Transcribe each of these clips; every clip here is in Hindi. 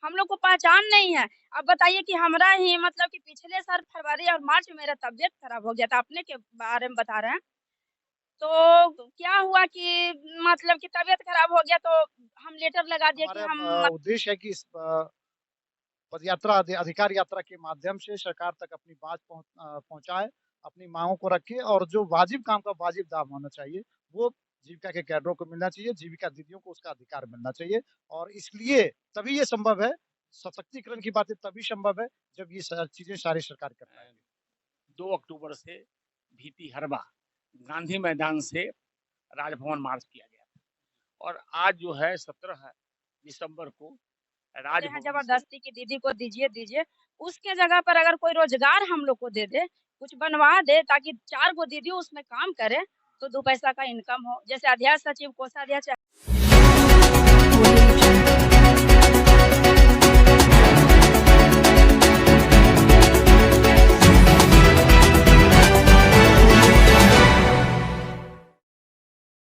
हम लोग को पहचान नहीं है। अब बताइए कि हमरा ही मतलब कि पिछले साल फरवरी और मार्च में मेरा तबीयत खराब हो गया था, अपने के बारे में बता रहे हैं। तो क्या हुआ कि मतलब कि तबीयत खराब हो गया तो हम लेटर लगा दिए कि हमारा हम उद्देश्य है कि इस पदयात्रा अधिकार यात्रा के माध्यम से सरकार तक अपनी बात पहुंचाए, अपनी मांगों को रखे, और जो वाजिब काम का वाजिब दाम होना चाहिए वो जीविका के कैडरों को मिलना चाहिए, जीविका दीदियों को उसका अधिकार मिलना चाहिए। और इसलिए तभी ये संभव है, सशक्तिकरण की बातें तभी संभव है जब ये चीजें सारी सरकार कर पाएगी। 2 अक्टूबर से भीतिहरवा गांधी मैदान से राजभवन मार्च किया गया था। और आज जो है 17 दिसंबर को हैं राजभवन से जबरदस्ती की दीदी को दीजिए दीजिए, उसके जगह पर अगर कोई रोजगार हम लोग को दे दे, कुछ बनवा दे ताकि 4 गो दीदी उसमें काम करे, तो 2 पैसा का इनकम हो। जैसे अध्यक्ष सचिव कोषाध्यक्ष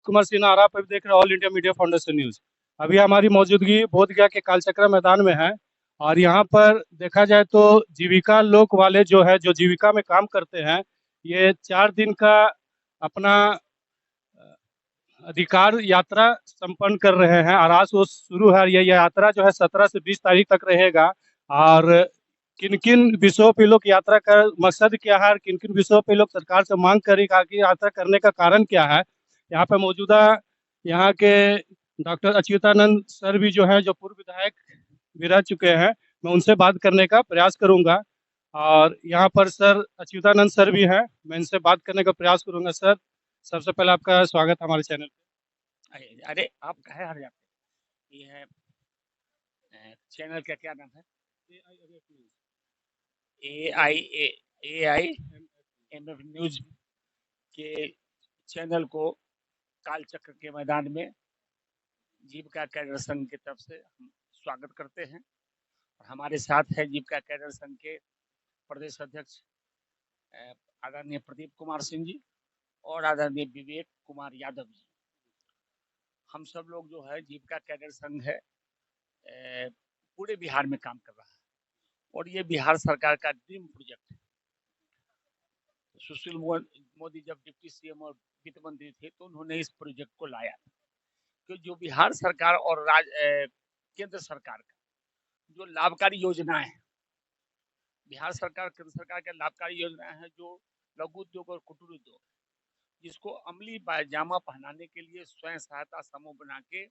कुमार सिन्हा, आप अभी देख रहे हैं all India media foundation news. अभी हमारी मौजूदगी बोधगया के कालचक्र मैदान में है और यहाँ पर देखा जाए तो जीविका लोक वाले जो है, जो जीविका में काम करते हैं, ये 4 दिन का अपना अधिकार यात्रा संपन्न कर रहे हैं और आज वो शुरू है। ये यात्रा जो है 17 से 20 तारीख तक रहेगा। और किन किन विषयों पे लोग यात्रा का मकसद क्या है और किन किन विषयों पे लोग सरकार से मांग करेगा कि यात्रा करने का कारण क्या है, यहाँ पे मौजूदा यहाँ के डॉक्टर अच्युतानंद सर भी जो है, जो पूर्व विधायक भी रह चुके हैं, मैं उनसे बात करने का प्रयास करूंगा। और यहाँ पर सर अच्युतानंद सर भी हैं, मैं इनसे बात करने का प्रयास करूंगा। सर, सबसे पहले आपका स्वागत हमारे चैनल पे। अरे आप कहे हर जाते, ये है चैनल का क्या नाम है? AIMF न्यूज के चैनल को कालचक्र के मैदान में जीविका कैडर संघ की तरफ से हम स्वागत करते हैं। और हमारे साथ है जीविका कैडर संघ के प्रदेश अध्यक्ष आदरणीय प्रदीप कुमार सिंह जी और आदरणीय विवेक कुमार यादव जी। हम सब लोग जो है जीविका कैडर संघ है, पूरे बिहार में काम कर रहा है और ये बिहार सरकार का ड्रीम प्रोजेक्ट है। सुशील मोदी जब डिप्टी सीएम और वित्त मंत्री थे तो उन्होंने इस प्रोजेक्ट को लाया था कि जो बिहार सरकार और केंद्र सरकार का जो लाभकारी योजनाएं हैं, बिहार सरकार केंद्र सरकार के लाभकारी योजनाएं हैं, जो लघु उद्योग और कुटीर उद्योग, जिसको अमली पायजामा पहनाने के लिए स्वयं सहायता समूह बना के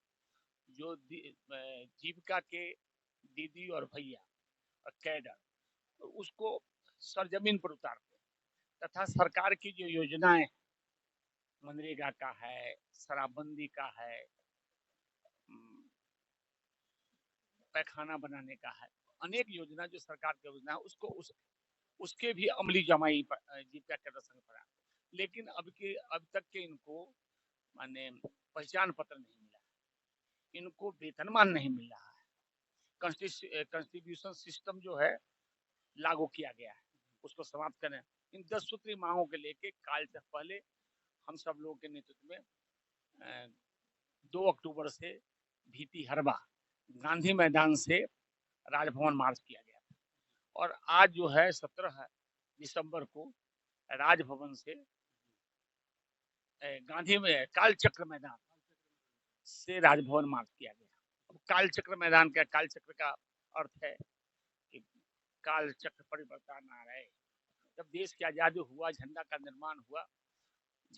जो जीविका के दीदी और भैया और कैडर, तो उसको सरजमीन पर उतारते हैं। तथा सरकार की जो योजनाएं, मनरेगा का है, शराबबंदी का है, पैखाना बनाने का है, अनेक योजना जो सरकार की योजना है उसको उसके भी अमली जमाई जीविका कैडर संघ पर। लेकिन अब तक के इनको माने पहचान पत्र नहीं मिला, इनको वेतनमान नहीं मिल रहा है। कंट्रीब्यूशन सिस्टम जो है लागू किया गया है, उसको समाप्त करें। इन 10 सूत्री मांगों के लेके काल से पहले हम सब लोगों के नेतृत्व में 2 अक्टूबर से भीतिहरवा गांधी मैदान से राजभवन मार्च किया गया था। और आज जो है 17 दिसंबर को राजभवन से गांधी में कालचक्र मैदान से राजभवन मार्च किया गया। अब कालचक्र मैदान का, कालचक्र का अर्थ है कि कालचक्र परिवर्तन आ रहे। जब देश की आजादी हुआ, झंडा का निर्माण हुआ,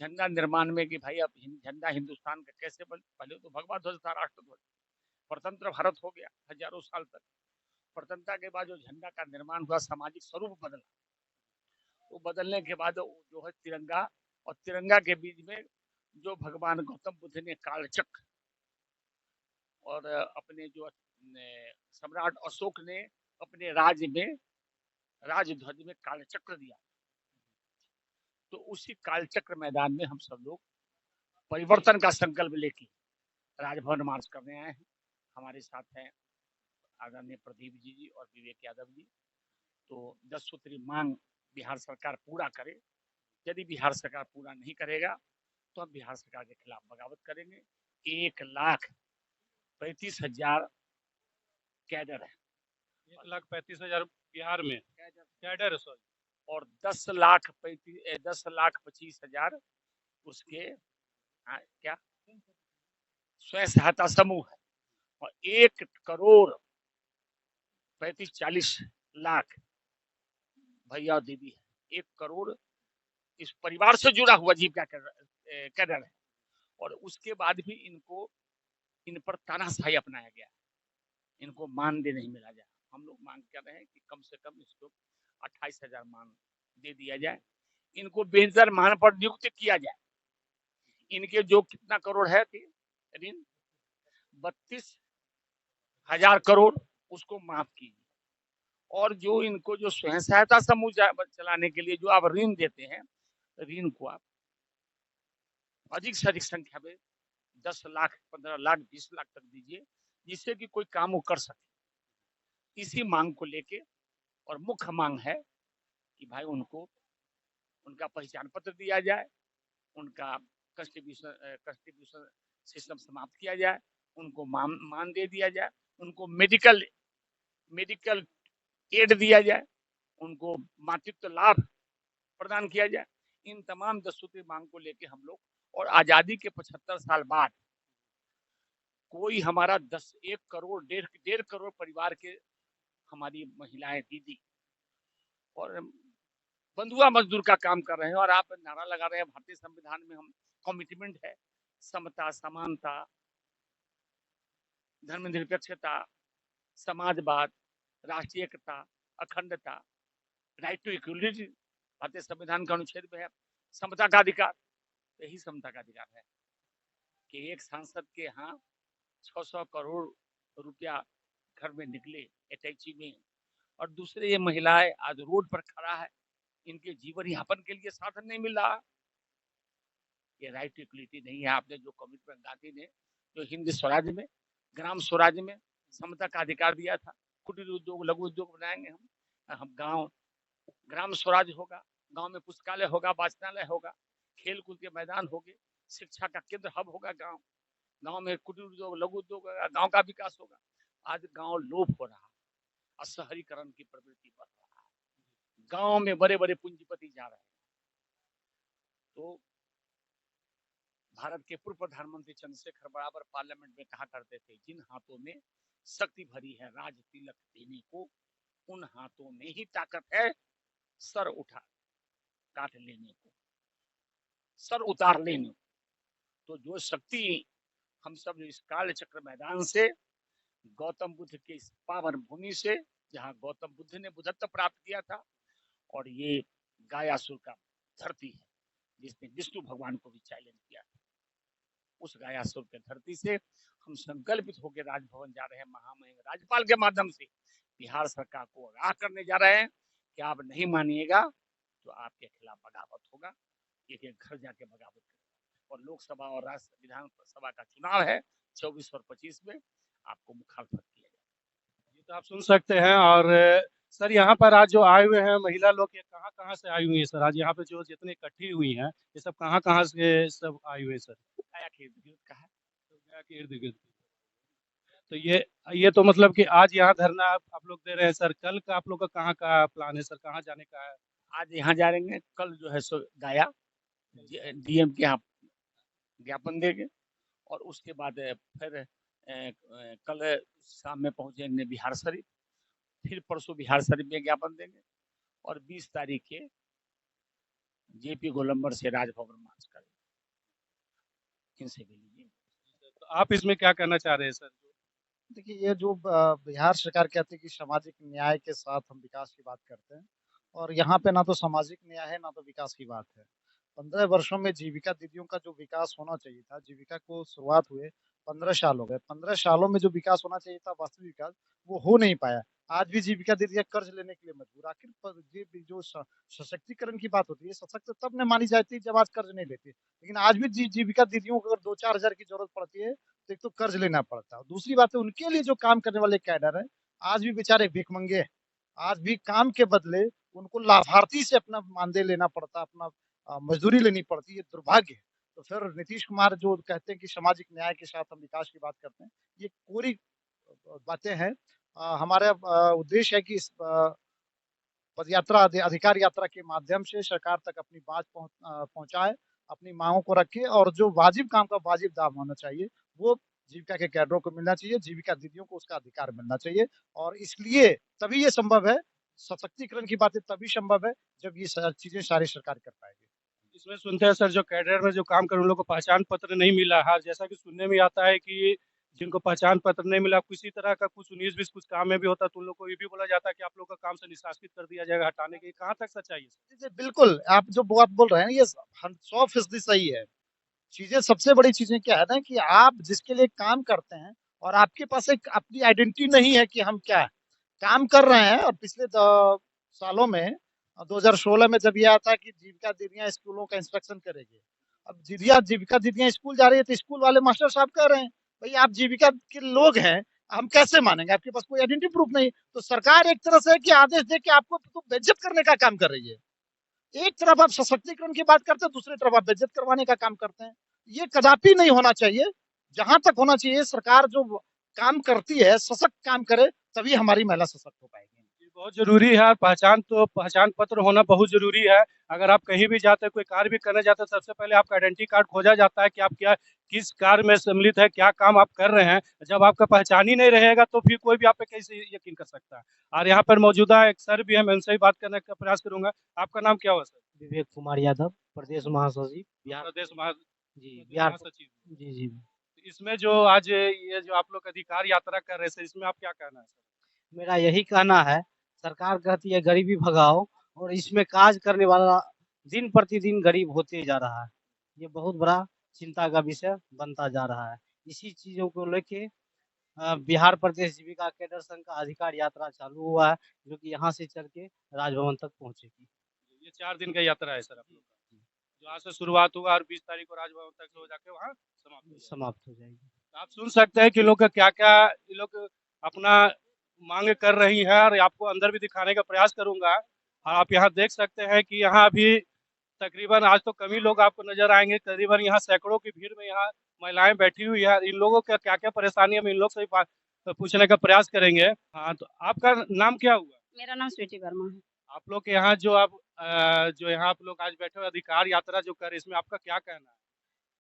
झंडा निर्माण में कि भाई अब झंडा हिंदुस्तान का कैसे बन, पहले तो भगवा ध्वज था, राष्ट्र ध्वज। स्वतंत्र भारत हो गया हजारों साल तक। स्वतंत्रता के बाद जो झंडा का निर्माण हुआ, सामाजिक स्वरूप बदला, तो बदलने के बाद जो है तिरंगा, और तिरंगा के बीच में जो भगवान गौतम बुद्ध ने कालचक्र, और अपने जो सम्राट अशोक ने अपने राज्य में राजध्वज में कालचक्र दिया, तो उसी कालचक्र मैदान में हम सब लोग परिवर्तन का संकल्प लेके राजभवन मार्च करने आए हैं। हमारे साथ हैं आदरणीय प्रदीप जी और विवेक यादव जी। तो 10 सूत्री मांग बिहार सरकार पूरा करे। यदि बिहार सरकार पूरा नहीं करेगा तो हम बिहार सरकार के खिलाफ बगावत करेंगे। 1,35,000 कैडर है, 1,35,000 बिहार में कैडर है, सॉरी। और 10,25,000 उसके क्या स्वयं सहायता समूह है, और 1,35,40,00,000 भैया और दीदी है। 1 करोड़ इस परिवार से जुड़ा हुआ जीविका कैडर है। और उसके बाद भी इन पर तानाशाही अपनाया गया, इनको मानदेय नहीं मिला जाए। हम लोग मांग कर रहे हैं कि कम से कम इसको 28,000 मान दे दिया जाए, इनको बेहतर मान पर नियुक्त किया जाए। इनके जो कितना करोड़ है ऋण 32,000 करोड़ उसको माफ कीजिए, और जो इनको जो स्वयं सहायता समूह चलाने के लिए जो आप ऋण देते हैं, ऋण को आप अधिक से अधिक संख्या में 10 लाख 15 लाख 20 लाख तक दीजिए, जिससे कि कोई काम वो कर सके। इसी मांग को लेके, और मुख्य मांग है कि भाई उनको उनका पहचान पत्र दिया जाए, उनका कंस्टिट्यूशन सिस्टम समाप्त किया जाए, उनको मान दे दिया जाए, उनको मेडिकल एड दिया जाए, उनको मातृत्व लाभ प्रदान किया जाए। इन तमाम दस्तूरी मांग को लेके हम लोग, और आजादी के 75 साल बाद कोई हमारा 1 करोड़ 1.5 करोड़ परिवार के हमारी महिलाएं दीदी और बंधुआ मजदूर का काम कर रहे हैं, और आप नारा लगा रहे हैं भारतीय संविधान में हम कमिटमेंट है समता, समानता, धर्मनिरपेक्षता, समाजवाद, राष्ट्रीय एकता, अखंडता, राइट टू इक्वलिटी भारतीय संविधान का अनुच्छेद में है। समता का अधिकार, यही समता का अधिकार है कि एक सांसद के यहाँ 600 करोड़ रुपया घर में निकले अटैची में, और दूसरे ये महिलाएं आज रोड पर खड़ा है, इनके जीवन यापन के लिए साधन नहीं मिल रहा। ये राइट टू इक्वलिटी नहीं है। आपने जो कमिटमेंट गांधी ने जो हिंद स्वराज में, ग्राम स्वराज में समता का अधिकार दिया था, कुटीर उद्योग, लघु उद्योग बनाएंगे हम गांव ग्राम स्वराज होगा, गांव में पुस्तकालय होगा, वाचनालय होगा, खेल कूद के मैदान होंगे, शिक्षा का केंद्र हब होगा, गांव में कुटीर उद्योग, लघु उद्योग होगा, गांव का विकास होगा। आज गांव लोप हो रहा है, शहरीकरण की प्रवृत्ति बढ़ रहा है, गांव में बड़े बड़े पूंजीपति जा रहे हैं। तो भारत के पूर्व प्रधानमंत्री चंद्रशेखर बराबर पार्लियामेंट में कहा करते थे, जिन हाथों में शक्ति भरी है राज तिलक देने को, उन हाथों में ही ताकत है सर उठा काट लेने को, सर उतार लेने को। तो जो शक्ति हम सब इस काल चक्र मैदान से, गौतम बुद्ध के इस पावन भूमि से, जहां गौतम बुद्ध ने बुद्धत्व प्राप्त किया था, और ये गायासुर का धरती है जिसने विष्णु भगवान को भी चैलेंज किया था, उस गायासुर के धरती से हम संकल्पित होकर राजभवन जा रहे हैं। महामहिम राज्यपाल के माध्यम से बिहार सरकार को आगाह करने जा रहे हैं कि आप नहीं मानिएगा तो आपके खिलाफ बगावत होगा, एक एक घर जाके बगावत करेगा। और लोकसभा और राज्य विधानसभा का चुनाव है 24 और 25 में, आपको मुखालफत किया जाएगा। ये तो आप सुन सकते हैं। और सर यहाँ पर आज जो आए हुए हैं महिला लोग, ये कहाँ कहाँ से आई हुई है सर? आज यहाँ पे जो जितने इकट्ठी हुई हैं, ये सब कहाँ कहाँ से सब आई हुई है सर? गया के इर्द गिर्द का है, गया के इर्द गिर्द। तो ये तो मतलब कि आज यहाँ धरना आप लोग दे रहे हैं सर, कल का आप लोग का कहाँ का प्लान है सर, कहाँ जाने का है? आज यहाँ जा रहे हैं, कल जो है सो गया डीएम के यहाँ ज्ञापन देंगे, और उसके बाद फिर कल शाम में पहुंचेंगे बिहार शरीफ, फिर परसों बिहार शरीफ में ज्ञापन देंगे, और 20 तारीख के जेपी गोलंबर से राजभवन मार्च करेंगे। इनसे भी लीजिए। तो आप इसमें क्या कहना चाह रहे हैं सर? देखिए, ये जो बिहार सरकार कहती है कि सामाजिक न्याय के साथ हम विकास की बात करते हैं, और यहाँ पे ना तो सामाजिक न्याय है ना तो विकास की बात है। 15 वर्षों में जीविका दीदियों का जो विकास होना चाहिए था, जीविका को शुरुआत हुए 15 साल हो गए, 15 सालों में जो विकास होना चाहिए था, वास्तविक विकास, वो हो नहीं पाया। आज भी जीविका दीदियां कर्ज लेने के लिए मजबूर। आखिर ये जो सशक्तिकरण की बात होती है, सशक्त तब न मानी जाती है जब आज कर्ज नहीं लेती, लेकिन आज भी जीविका दीदियों को अगर 2-4 हजार की जरूरत पड़ती है तो एक तो कर्ज लेना पड़ता है, दूसरी बात है उनके लिए जो काम करने वाले कैडर है, आज भी बेचारे भिखमंगे हैं। आज भी काम के बदले उनको लाभार्थी से अपना मानदेय लेना पड़ता, अपना मजदूरी लेनी पड़ती है, दुर्भाग्य है। तो फिर नीतीश कुमार जो कहते हैं कि सामाजिक न्याय के साथ हम विकास की बात करते हैं, ये कोरी बातें हैं। हमारा उद्देश्य है कि इस पदयात्रा अधिकार यात्रा के माध्यम से सरकार तक अपनी बात पहुंचाए, अपनी मांगों को रखे और जो वाजिब काम का वाजिब दाम होना चाहिए, वो जीविका के कैडरों को मिलना चाहिए, जीविका दीदियों को उसका अधिकार मिलना चाहिए और इसलिए तभी ये संभव है, सशक्तिकरण की बातें तभी संभव है, जब ये चीज़ें सारी सरकार कर पाएगी। इसमें सुनते हैं सर, जो कैडर में जो काम कर उन लोगों को पहचान पत्र नहीं मिला है, जैसा कि सुनने में आता है कि जिनको पहचान पत्र नहीं मिला, किसी तरह का कुछ 19-20 कुछ काम में भी होता है, तो उन लोग को ये भी बोला जाता है कि आप लोग का काम से निष्कासित कर दिया जाएगा, हटाने के। कहाँ तक सच्चाई है सर? जी, बिल्कुल, आप जो बात बोल रहे हैं ये 100% सही है। चीज़ें सबसे बड़ी चीज़ें क्या है ना कि आप जिसके लिए काम करते हैं और आपके पास एक अपनी आइडेंटिटी नहीं है कि हम क्या है। काम कर रहे हैं और पिछले सालों में 2016 में जब ये आया था कि जीविका दीदियाँ स्कूलों का इंस्पेक्शन करेगी। अब जीविका दीदियाँ स्कूल जा रही है तो स्कूल वाले मास्टर साहब कह रहे हैं, भई आप जीविका के लोग हैं, हम कैसे मानेंगे? आपके पास कोई आइडेंटिटी प्रूफ नहीं। तो सरकार एक तरह से है कि आदेश दे के आपको तो बेइज्जत करने का काम कर रही है। एक तरफ आप सशक्तिकरण की बात करते हैं, दूसरी तरफ आप बेइज्जत करवाने का काम करते हैं। ये कदापि नहीं होना चाहिए। जहाँ तक होना चाहिए सरकार जो काम करती है, सशक्त काम करे, तभी हमारी महिला सशक्त हो पाएगी। ये बहुत ज़रूरी है, पहचान पत्र होना बहुत ज़रूरी है। अगर आप कहीं भी जाते हैं, कोई कार्य भी करने जाते हैं, सबसे पहले आपका आइडेंटिटी कार्ड खोजा जाता है कि आप किस कार्य में सम्मिलित है, क्या काम आप कर रहे हैं। जब आपका पहचान ही नहीं रहेगा, तो फिर कोई भी आप पे कैसे यकीन कर सकता है। और यहाँ पर मौजूदा एक सर भी हैं, मैं उनसे ही बात करने का प्रयास करूँगा। आपका नाम क्या हुआ सर? विवेक कुमार यादव, प्रदेश महासचिव बिहार। प्रदेश महा जी, बिहार। महासचिव। जी, जी। इसमें जो आज ये जो आप लोग अधिकार यात्रा कर रहे हैं सर, इसमें आप क्या कहना है सर? मेरा यही कहना है, सरकार कहती है गरीबी भगाओ और इसमें काज करने वाला दिन प्रतिदिन गरीब होते जा रहा है। ये बहुत बड़ा चिंता का विषय बनता जा रहा है। इसी चीज़ों को लेके बिहार प्रदेश जीविका कैडर संघ का अधिकार यात्रा चालू हुआ है, जो कि यहाँ से चल के राजभवन तक पहुँचेगी। ये 4 दिन का यात्रा है सर आप लोग का, जो आज से शुरुआत होगा और 20 तारीख को राजभवन तक से हो जाके वहाँ समाप्त हो जाएगी। तो आप सुन सकते हैं कि लोग का क्या-क्या ये लोग अपना मांग कर रही हैं और आपको अंदर भी दिखाने का प्रयास करूँगा। और आप यहाँ देख सकते हैं कि यहाँ अभी तकरीबन आज तो कम ही लोग आपको नज़र आएँगे, करीबन यहाँ सैकड़ों की भीड़ में यहाँ महिलाएँ बैठी हुई हैं। इन लोगों का क्या-क्या परेशानी है, हम इन लोग से भी पूछने का प्रयास करेंगे। हाँ, तो आपका नाम क्या हुआ? मेरा नाम स्वीटी वर्मा है। आप लोग के यहाँ जो यहाँ आप लोग आज बैठे हुए अधिकार यात्रा जो कर रहे हैं, इसमें आपका क्या कहना है?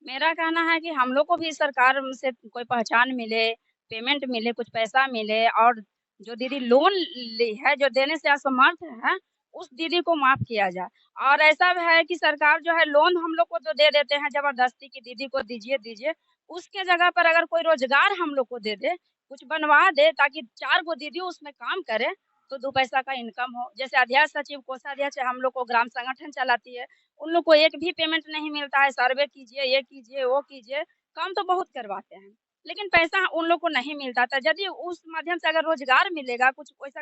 मेरा कहना है कि हम लोग को भी सरकार से कोई पहचान मिले, पेमेंट मिले, कुछ पैसा मिले और जो दीदी लोन ली है, जो देने से असमर्थ है, उस दीदी को माफ़ किया जाए। और ऐसा भी है कि सरकार जो है लोन हम लोग को तो दे देते हैं ज़बरदस्ती कि दीदी को दीजिए, दीजिए। उसके जगह पर अगर कोई रोज़गार हम लोग को दे दे, कुछ बनवा दे ताकि 4 गो दीदी उसमें काम करे, तो 2 पैसा का इनकम हो। जैसे अध्यक्ष, सचिव, कोषाध्यक्ष हम लोग को ग्राम संगठन चलाती है, उन लोग को एक भी पेमेंट नहीं मिलता है, सर्वे कीजिए, ये कीजिए, वो कीजिए, काम तो बहुत करवाते हैं, लेकिन पैसा उन लोग को नहीं मिलता था। यदि उस माध्यम से अगर रोज़गार मिलेगा, कुछ वैसा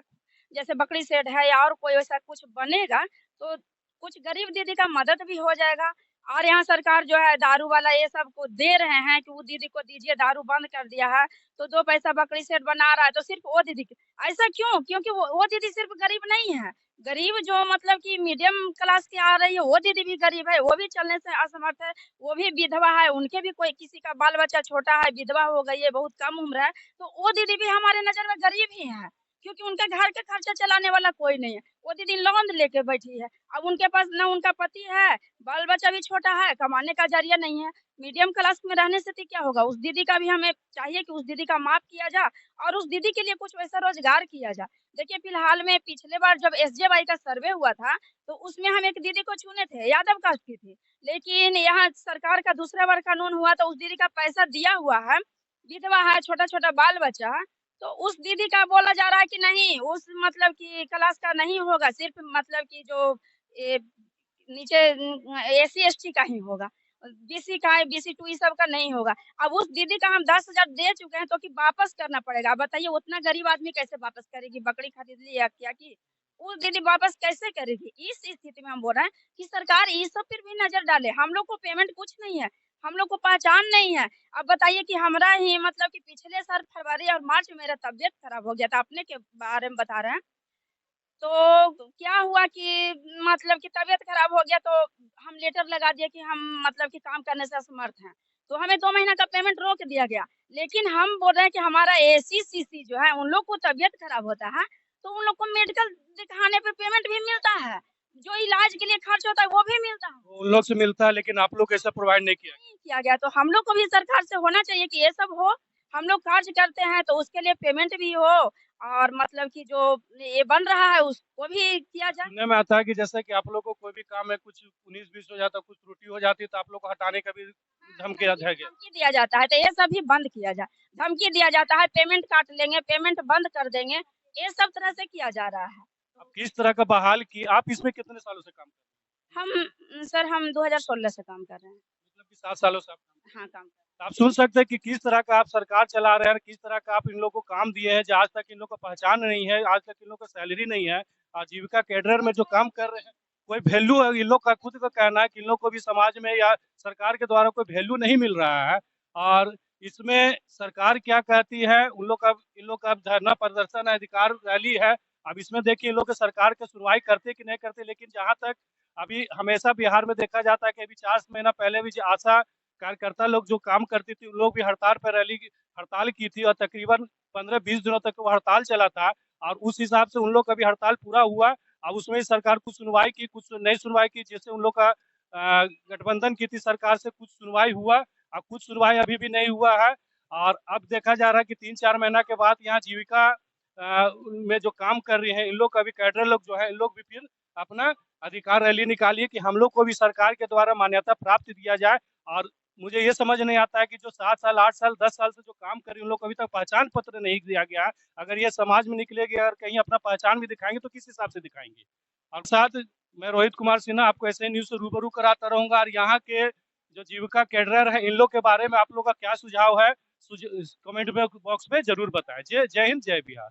जैसे बकरी शेड है या और कोई वैसा कुछ बनेगा, तो कुछ गरीब दीदी का मदद भी हो जाएगा। और यहाँ सरकार जो है दारू वाला ये सब को दे रहे हैं कि वो दीदी को दीजिए, दारू बंद कर दिया है, तो 2 पैसा बकरी शेड बना रहा है, तो सिर्फ़ वो दीदी ऐसा क्यों? क्योंकि वो दीदी सिर्फ़ गरीब नहीं है। गरीब जो मतलब कि मीडियम क्लास की आ रही है, वो दीदी भी गरीब है, वो भी चलने से असमर्थ है, वो भी विधवा है, उनके भी कोई किसी का बाल-बच्चा छोटा है, विधवा हो गई है, बहुत कम उम्र है, तो वो दीदी भी हमारे नज़र में गरीब ही है, क्योंकि उनके घर का खर्चा चलाने वाला कोई नहीं है। वो दीदी लोन लेके बैठी है, अब उनके पास ना उनका पति है, बाल-बच्चा भी छोटा है, कमाने का ज़रिया नहीं है। मीडियम क्लास में रहने से तो क्या होगा? उस दीदी का भी हमें चाहिए कि उस दीदी का माफ़ किया जाए और उस दीदी के लिए कुछ वैसा रोज़गार किया जाए। देखिए फिलहाल में पिछले बार जब एसजेवाई का सर्वे हुआ था, तो उसमें हम एक दीदी को चुने थे, यादव कास्ट की थी। लेकिन यहाँ सरकार का दूसरा बार कानून हुआ तो उस दीदी का पैसा दिया हुआ है, विधवा है, छोटा-छोटा बाल-बच्चा है, तो उस दीदी का बोला जा रहा है कि नहीं, उस मतलब कि क्लास का नहीं होगा, सिर्फ़ मतलब कि जो ए नीचे एससी-एसटी का ही होगा। बीसी का है, बीसी-2 ये सब का नहीं होगा। अब उस दीदी का हम 10,000 दे चुके हैं तो कि वापस करना पड़ेगा। अब बताइए उतना गरीब आदमी कैसे वापस करेगी? बकरी खरीद ली या क्या की? वो दीदी वापस कैसे करेगी? इस स्थिति में हम बोल रहे हैं कि सरकार इस सब पर भी नज़र डाले। हम लोग को पेमेंट कुछ नहीं है, हम लोग को पहचान नहीं है। अब बताइए कि हमरा ही मतलब कि पिछले साल फरवरी और मार्च में मेरा तबीयत खराब हो गया था, अपने के बारे में बता रहे हैं। तो क्या हुआ कि मतलब कि तबीयत खराब हो गया तो हम लेटर लगा दिए कि हम मतलब कि काम करने से असमर्थ हैं। तो हमें 2 महीना का पेमेंट रोक दिया गया। लेकिन हम बोल रहे हैं कि हमारा एसी, सीसी जो है उन लोग को तबीयत खराब होता है, तो उन लोग को मेडिकल दिखाने पे पेमेंट भी मिलता है, जो इलाज के लिए खर्च होता है वो भी मिलता है। उन लोग से मिलता है, लेकिन आप लोग ऐसा प्रोवाइड नहीं किया। नहीं किया गया, तो हम लोग को भी सरकार से होना चाहिए कि ये सब हो, हम लोग कार्य करते हैं तो उसके लिए पेमेंट भी हो, और मतलब कि जो ये बन रहा है उसको भी किया जाए। सुनने में आता है कि जैसे कि आप लोग को कोई भी काम में कुछ 19-20 हो जाता है, कुछ त्रुटि हो जाती है, तो आप लोग को हटाने का भी धमकी है क्या? धमकी दिया जाता है, तो ये सब भी बंद किया जाए। धमकी दिया जाता है, पेमेंट काट लेंगे, पेमेंट बंद कर देंगे, ये सब तरह से किया जा रहा है। अब किस तरह का बहाल की आप इसमें कितने सालों से काम कर रहे हैं? सर हम 2016 से काम कर रहे हैं। मतलब कि 7 सालों से आप काम कर रहे हाँ, काम कर हैं। तो आप सुन सकते हैं कि किस तरह का आप सरकार चला रहे हैं, किस तरह का आप इन लोगों को काम दिए हैं, जो आज तक इन लोगों को पहचान नहीं है, आज तक इन लोगों को सैलरी नहीं है। आजीविका कैडर में जो काम कर रहे हैं, कोई वैल्यू है, इन लोग का खुद का कहना है कि इन लोग को भी समाज में या सरकार के द्वारा कोई वैल्यू नहीं मिल रहा है। और इसमें सरकार क्या कहती है, इन लोग का अब धरना प्रदर्शन है, अधिकार रैली है। अब इसमें देखिए इन लोग के सरकार की सुनवाई करते कि नहीं करते, लेकिन जहाँ तक अभी हमेशा बिहार में देखा जाता है कि अभी 4 महीना पहले भी जो आशा कार्यकर्ता लोग जो काम करती थी, उन लोग भी हड़ताल की थी, और तकरीबन 15-20 दिनों तक वो हड़ताल चला था। और उस हिसाब से उन लोग का भी हड़ताल पूरा हुआ। अब उसमें सरकार कुछ सुनवाई की, कुछ नहीं सुनवाई की। जैसे उन लोग का गठबंधन की थी सरकार से, कुछ सुनवाई हुआ और कुछ सुनवाई अभी भी नहीं हुआ है। और अब देखा जा रहा है कि 3-4 महीना के बाद यहाँ जीविका में जो काम कर रही हैं इन लोग का भी कैडर लोग जो है, इन लोग भी फिर अपना अधिकार रैली निकालिए कि हम लोग को भी सरकार के द्वारा मान्यता प्राप्त दिया जाए। और मुझे ये समझ नहीं आता है कि जो 7 साल, 8 साल, 10 साल से जो काम कर रही उन लोग को अभी तक पहचान पत्र नहीं दिया गया है। अगर ये समाज में निकलेगी और कहीं अपना पहचान भी दिखाएंगे तो किस हिसाब से दिखाएंगे। और साथ मैं रोहित कुमार सिन्हा आपको ऐसे न्यूज से रूबरू कराता रहूंगा। और यहाँ के जो जीविका कैडर है इन लोग के बारे में आप लोग का क्या सुझाव है, कमेंट बॉक्स में जरूर बताएं। जय हिंद, जय बिहार।